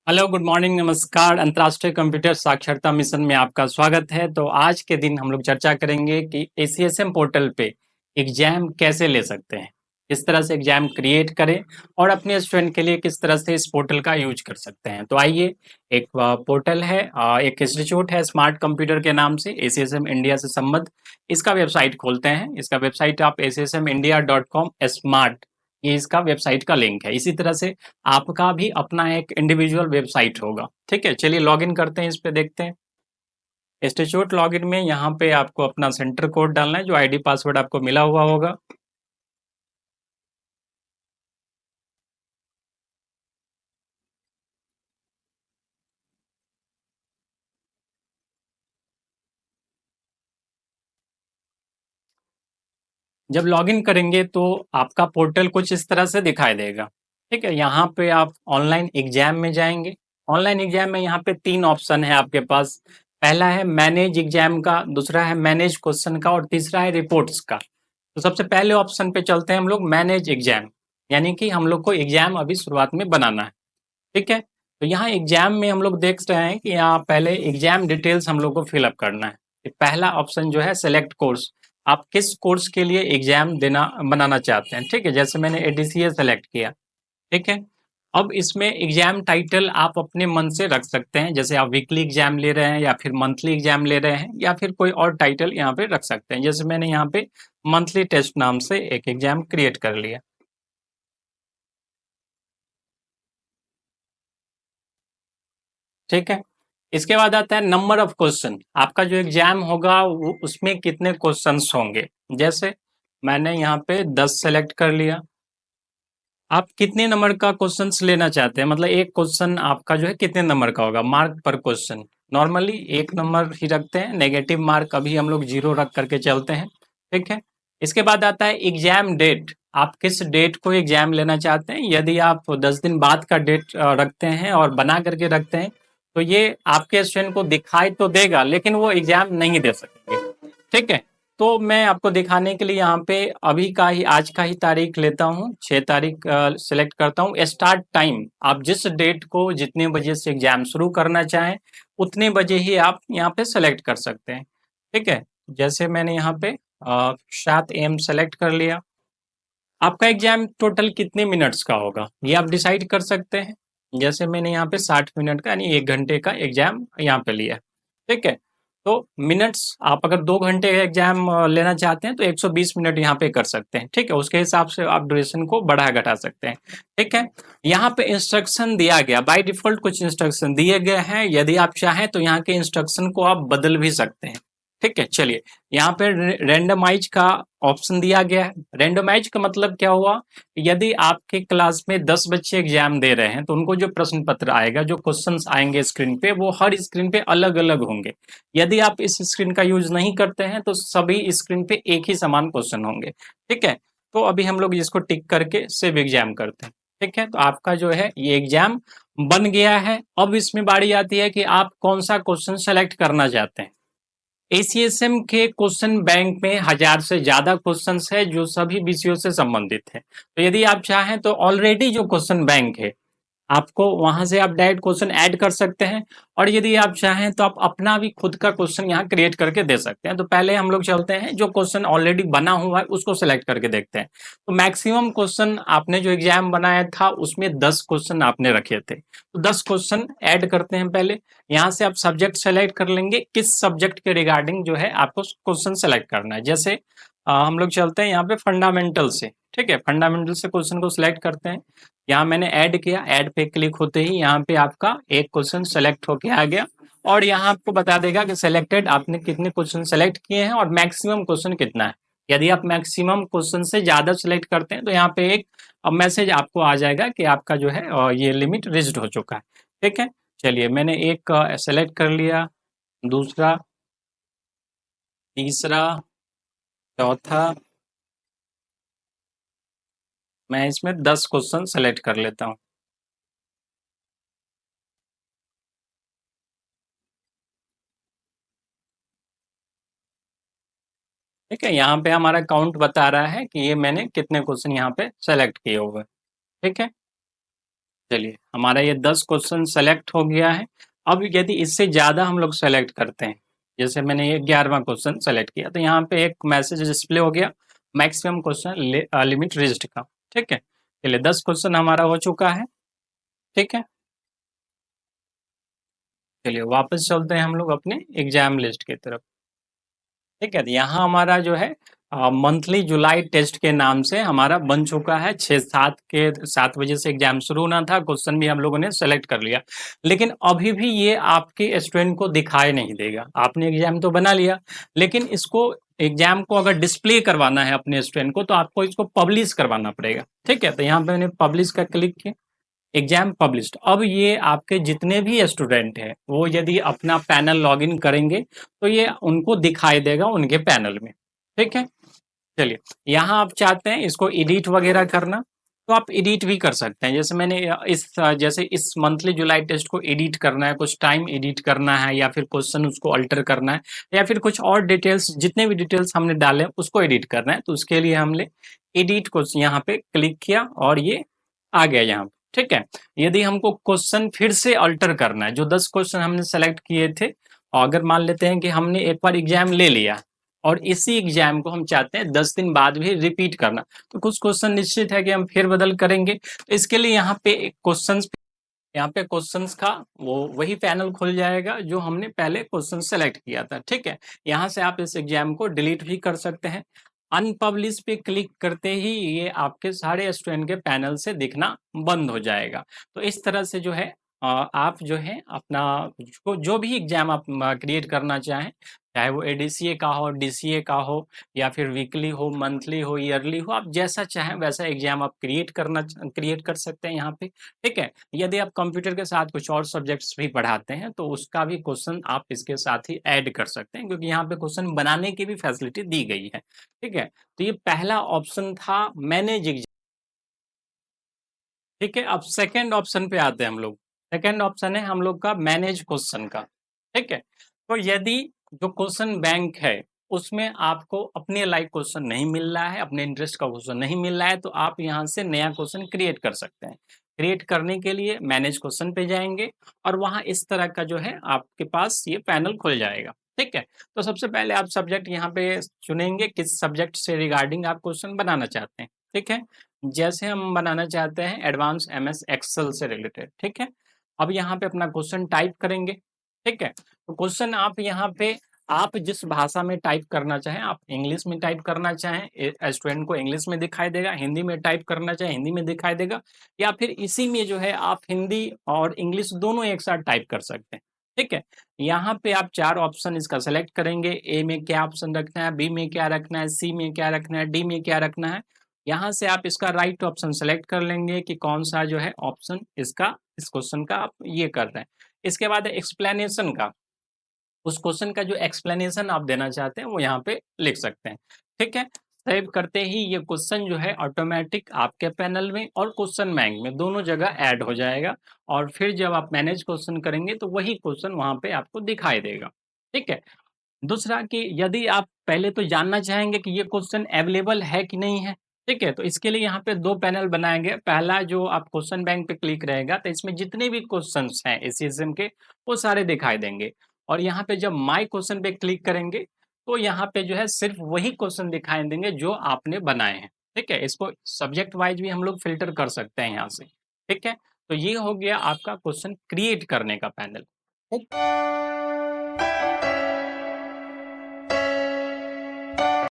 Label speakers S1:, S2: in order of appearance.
S1: Hello, good morning, नमस्कार। अंतर्राष्ट्रीय computer साक्षरता मिशन में आपका स्वागत है। तो आज के दिन हम लोग चर्चा करेंगे कि एसीएसएम पोर्टल पे एग्जाम कैसे ले सकते हैं, किस तरह से एग्जाम क्रिएट करें और अपने स्टूडेंट के लिए किस तरह से इस पोर्टल का यूज कर सकते हैं। तो आइए, एक पोर्टल है, एक इंस्टीट्यूट है स्मार्ट कंप्यूटर के नाम से, एसीएसएम इंडिया से संबद्ध। इसका वेबसाइट खोलते हैं। इसका वेबसाइट आप acsindia.com स्मार्ट, ये इसका वेबसाइट का लिंक है। इसी तरह से आपका भी अपना एक इंडिविजुअल वेबसाइट होगा। ठीक है, चलिए लॉगिन करते हैं, इस पे देखते हैं। इंस्टीट्यूट लॉगिन में यहाँ पे आपको अपना सेंटर कोड डालना है, जो आईडी पासवर्ड आपको मिला हुआ होगा। जब लॉगिन करेंगे तो आपका पोर्टल कुछ इस तरह से दिखाई देगा। ठीक है, यहाँ पे आप ऑनलाइन एग्जाम में जाएंगे। ऑनलाइन एग्जाम में यहाँ पे तीन ऑप्शन है आपके पास। पहला है मैनेज एग्जाम का, दूसरा है मैनेज क्वेश्चन का और तीसरा है रिपोर्ट्स का। तो सबसे पहले ऑप्शन पे चलते हैं हम लोग, मैनेज एग्जाम, यानी कि हम लोग को एग्जाम अभी शुरुआत में बनाना है। ठीक है, तो यहाँ एग्जाम में हम लोग देख रहे हैं कि यहाँ पहले एग्जाम डिटेल्स हम लोग को फिलअप करना है। ये पहला ऑप्शन जो है सेलेक्ट कोर्स, आप किस कोर्स के लिए एग्जाम देना बनाना चाहते हैं। ठीक है, जैसे मैंने एडीसीए सेलेक्ट किया। ठीक है, अब इसमें एग्जाम टाइटल आप अपने मन से रख सकते हैं, जैसे आप वीकली एग्जाम ले रहे हैं या फिर मंथली एग्जाम ले रहे हैं या फिर कोई और टाइटल यहाँ पे रख सकते हैं। जैसे मैंने यहाँ पे मंथली टेस्ट नाम से एक एग्जाम क्रिएट कर लिया। ठीक है, इसके बाद आता है नंबर ऑफ क्वेश्चन। आपका जो एग्जाम होगा वो उसमें कितने क्वेश्चंस होंगे। जैसे मैंने यहाँ पे 10 सेलेक्ट कर लिया। आप कितने नंबर का क्वेश्चंस लेना चाहते हैं, मतलब एक क्वेश्चन आपका जो है कितने नंबर का होगा, मार्क पर क्वेश्चन। नॉर्मली एक नंबर ही रखते हैं, नेगेटिव मार्क अभी हम लोग 0 रख करके चलते हैं। ठीक है, इसके बाद आता है एग्जाम डेट। आप किस डेट को एग्जाम लेना चाहते हैं। यदि आप 10 दिन बाद का डेट रखते हैं और बना करके रखते हैं तो ये आपके स्टूडेंट को दिखाई तो देगा लेकिन वो एग्जाम नहीं दे सकेंगे। ठीक है, तो मैं आपको दिखाने के लिए यहाँ पे अभी का ही, आज का ही तारीख लेता हूँ, 6 तारीख सेलेक्ट करता हूँ। स्टार्ट टाइम, आप जिस डेट को जितने बजे से एग्जाम शुरू करना चाहें उतने बजे ही आप यहाँ पे सेलेक्ट कर सकते हैं। ठीक है, जैसे मैंने यहाँ पे 7 AM सेलेक्ट कर लिया। आपका एग्जाम टोटल कितने मिनट्स का होगा ये आप डिसाइड कर सकते हैं। जैसे मैंने यहाँ पे 60 मिनट का यानी 1 घंटे का एग्जाम यहाँ पे लिया। ठीक है, तो मिनट्स आप अगर 2 घंटे का एग्जाम लेना चाहते हैं तो 120 मिनट यहाँ पे कर सकते हैं। ठीक है, उसके हिसाब से आप ड्यूरेशन को बढ़ा घटा सकते हैं। ठीक है, यहाँ पे इंस्ट्रक्शन दिया गया, बाय डिफॉल्ट कुछ इंस्ट्रक्शन दिए गए हैं। यदि आप चाहें तो यहाँ के इंस्ट्रक्शन को आप बदल भी सकते हैं। ठीक है, चलिए यहाँ पे रेंडमाइज का ऑप्शन दिया गया है। रेंडमाइज का मतलब क्या हुआ, यदि आपके क्लास में 10 बच्चे एग्जाम दे रहे हैं तो उनको जो प्रश्न पत्र आएगा, जो क्वेश्चंस आएंगे स्क्रीन पे, वो हर स्क्रीन पे अलग अलग होंगे। यदि आप इस स्क्रीन का यूज नहीं करते हैं तो सभी स्क्रीन पे एक ही समान क्वेश्चन होंगे। ठीक है, तो अभी हम लोग इसको टिक करके सेव एग्जाम करते हैं। ठीक है, तो आपका जो है ये एग्जाम बन गया है। अब इसमें बारी आती है कि आप कौन सा क्वेश्चन सेलेक्ट करना चाहते हैं। एसीएसएम के क्वेश्चन बैंक में 1000 से ज्यादा क्वेश्चंस है जो सभी विषयों से संबंधित है। तो यदि आप चाहें तो ऑलरेडी जो क्वेश्चन बैंक है आपको वहां से आप डायरेक्ट क्वेश्चन ऐड कर सकते हैं, और यदि आप चाहें तो आप अपना भी खुद का क्वेश्चन यहाँ क्रिएट करके दे सकते हैं। तो पहले हम लोग चलते हैं, जो क्वेश्चन ऑलरेडी बना हुआ है उसको सेलेक्ट करके देखते हैं। तो मैक्सिमम क्वेश्चन आपने जो एग्जाम बनाया था उसमें 10 क्वेश्चन आपने रखे थे, तो 10 क्वेश्चन ऐड करते हैं। पहले यहाँ से आप सब्जेक्ट सेलेक्ट कर लेंगे, किस सब्जेक्ट के रिगार्डिंग जो है आपको क्वेश्चन सेलेक्ट करना है। जैसे हम लोग चलते हैं यहाँ पे फंडामेंटल से। ठीक है, फंडामेंटल से क्वेश्चन को सिलेक्ट करते हैं। यहाँ मैंने ऐड किया, ऐड पे क्लिक होते ही यहाँ पे आपका एक क्वेश्चन सेलेक्ट होके आ गया, और यहाँ आपको बता देगा कि सिलेक्टेड, आपने कितने क्वेश्चन सेलेक्ट किए हैं और मैक्सिमम क्वेश्चन कितना है। यदि आप मैक्सिमम क्वेश्चन से ज्यादा सेलेक्ट करते हैं तो यहाँ पे एक मैसेज आपको आ जाएगा कि आपका जो है ये लिमिट रिच्ड हो चुका है। ठीक है, चलिए मैंने एक सेलेक्ट कर लिया, दूसरा, तीसरा, चौथा, मैं इसमें 10 क्वेश्चन सेलेक्ट कर लेता हूँ। ठीक है, यहाँ पे हमारा काउंट बता रहा है कि ये मैंने कितने क्वेश्चन यहाँ पे सेलेक्ट किए हुए। ठीक है, चलिए, हमारा ये 10 क्वेश्चन सेलेक्ट हो गया है। अब यदि इससे ज़्यादा हम लोग सेलेक्ट करते हैं, जैसे मैंने ये 11वां क्वेश्चन सेलेक्ट किया, तो यहाँ पे एक मैसेज डिस्प्ले हो गया, मैक्सिमम क्वेश्चन लिमिट रीच्ड का। ठीक है, चलिए 10 क्वेश्चन हमारा हो चुका है। ठीक है, चलिए वापस चलते हैं हम लोग अपने एग्जाम लिस्ट की तरफ। ठीक है, तो यहाँ हमारा जो है मंथली जुलाई टेस्ट के नाम से हमारा बन चुका है। 7 बजे से एग्जाम शुरू होना था, क्वेश्चन भी हम लोगों ने सेलेक्ट कर लिया, लेकिन अभी भी ये आपके स्टूडेंट को दिखाई नहीं देगा। आपने एग्जाम तो बना लिया, लेकिन इसको एग्जाम को अगर डिस्प्ले करवाना है अपने स्टूडेंट को, तो आपको इसको पब्लिश करवाना पड़ेगा। ठीक है, तो यहाँ पे मैंने पब्लिश का क्लिक किया, एग्जाम पब्लिश्ड। अब ये आपके जितने भी स्टूडेंट हैं, वो यदि अपना पैनल लॉगिन करेंगे, तो ये उनको दिखाई देगा उनके पैनल में। ठीक है, चलिए यहाँ आप चाहते हैं इसको एडिट वगैरह करना, तो आप एडिट भी कर सकते हैं। जैसे मैंने जैसे इस मंथली जुलाई टेस्ट को एडिट करना है, कुछ टाइम एडिट करना है, या फिर क्वेश्चन उसको अल्टर करना है, या फिर कुछ और डिटेल्स, जितने भी डिटेल्स हमने डाले उसको एडिट करना है, तो उसके लिए हमने एडिट को यहाँ पे क्लिक किया और ये आ गया यहाँ पे। ठीक है, यदि हमको क्वेश्चन फिर से अल्टर करना है, जो 10 क्वेश्चन हमने सेलेक्ट किए थे, और अगर मान लेते हैं कि हमने एक बार एग्जाम ले लिया और इसी एग्जाम को हम चाहते हैं 10 दिन बाद भी रिपीट करना, तो कुछ क्वेश्चन निश्चित है कि हम फेर बदल करेंगे। तो इसके लिए यहाँ पे क्वेश्चंस का वही पैनल खुल जाएगा जो हमने पहले क्वेश्चन सेलेक्ट किया था। ठीक है, यहाँ से आप इस एग्जाम को डिलीट भी कर सकते हैं। अनपब्लिश पे क्लिक करते ही ये आपके सारे स्टूडेंट के पैनल से दिखना बंद हो जाएगा। तो इस तरह से जो है आप जो है अपना जो भी एग्जाम आप क्रिएट करना चाहें, चाहे वो एडीसीए का हो, डीसीए का हो, या फिर वीकली हो, मंथली हो, ईयरली हो, आप जैसा चाहें वैसा एग्जाम आप क्रिएट कर सकते हैं यहाँ पे। ठीक है, यदि आप कंप्यूटर के साथ कुछ और सब्जेक्ट्स भी पढ़ाते हैं, तो उसका भी क्वेश्चन आप इसके साथ ही ऐड कर सकते हैं, क्योंकि यहाँ पे क्वेश्चन बनाने की भी फैसिलिटी दी गई है। ठीक है, तो ये पहला ऑप्शन था मैनेज एग्जाम। ठीक है, अब सेकंड ऑप्शन पे आते हैं हम लोग। सेकंड ऑप्शन है हम लोग का मैनेज क्वेश्चन का। ठीक है, तो यदि जो क्वेश्चन बैंक है उसमें आपको अपने लाइक क्वेश्चन नहीं मिल रहा है, अपने इंटरेस्ट का क्वेश्चन नहीं मिल रहा है, तो आप यहाँ से नया क्वेश्चन क्रिएट कर सकते हैं। क्रिएट करने के लिए मैनेज क्वेश्चन पे जाएंगे, और वहाँ इस तरह का जो है आपके पास ये पैनल खुल जाएगा। ठीक है, तो सबसे पहले आप सब्जेक्ट यहाँ पे चुनेंगे, किस सब्जेक्ट से रिगार्डिंग आप क्वेश्चन बनाना चाहते हैं। ठीक है, जैसे हम बनाना चाहते हैं एडवांस एमएस एक्सेल से रिलेटेड। ठीक है, अब यहाँ पे अपना क्वेश्चन टाइप करेंगे। ठीक है, तो क्वेश्चन आप यहाँ पे आप जिस भाषा में टाइप करना चाहें, आप इंग्लिश में टाइप करना चाहें, स्टूडेंट को इंग्लिश में दिखाई देगा, हिंदी में टाइप करना चाहें हिंदी में दिखाई देगा, या फिर इसी में जो है आप हिंदी और इंग्लिश दोनों एक साथ टाइप कर सकते हैं। ठीक है, यहाँ पे आप 4 ऑप्शन इसका सेलेक्ट करेंगे, ए में क्या ऑप्शन रखना है, बी में क्या रखना है, सी में क्या रखना है, डी में क्या रखना है। यहाँ से आप इसका राइट ऑप्शन सेलेक्ट कर लेंगे कि कौन सा जो है ऑप्शन इसका इस क्वेश्चन का आप ये कर रहे हैं। इसके बाद एक्सप्लेनेशन का, उस क्वेश्चन का जो एक्सप्लेनेशन आप देना चाहते हैं वो यहाँ पे लिख सकते हैं। ठीक है, सेव करते ही ये क्वेश्चन जो है ऑटोमेटिक आपके पैनल में और क्वेश्चन बैंक में दोनों जगह ऐड हो जाएगा, और फिर जब आप मैनेज क्वेश्चन करेंगे तो वही क्वेश्चन वहाँ पे आपको दिखाई देगा। ठीक है, दूसरा कि यदि आप पहले तो जानना चाहेंगे कि ये क्वेश्चन अवेलेबल है कि नहीं है। ठीक है, तो इसके लिए यहाँ पे 2 पैनल बनाए गए। पहला जो आप क्वेश्चन बैंक पे क्लिक रहेगा, तो इसमें जितने भी क्वेश्चंस हैं इस सीजन के, वो सारे दिखाई देंगे। और यहाँ पे जब माय क्वेश्चन पे क्लिक करेंगे, तो यहाँ पे जो है सिर्फ वही क्वेश्चन दिखाई देंगे जो आपने बनाए हैं। ठीक है, इसको सब्जेक्ट वाइज भी हम लोग फिल्टर कर सकते हैं यहाँ से। ठीक है, तो ये हो गया आपका क्वेश्चन क्रिएट करने का पैनल।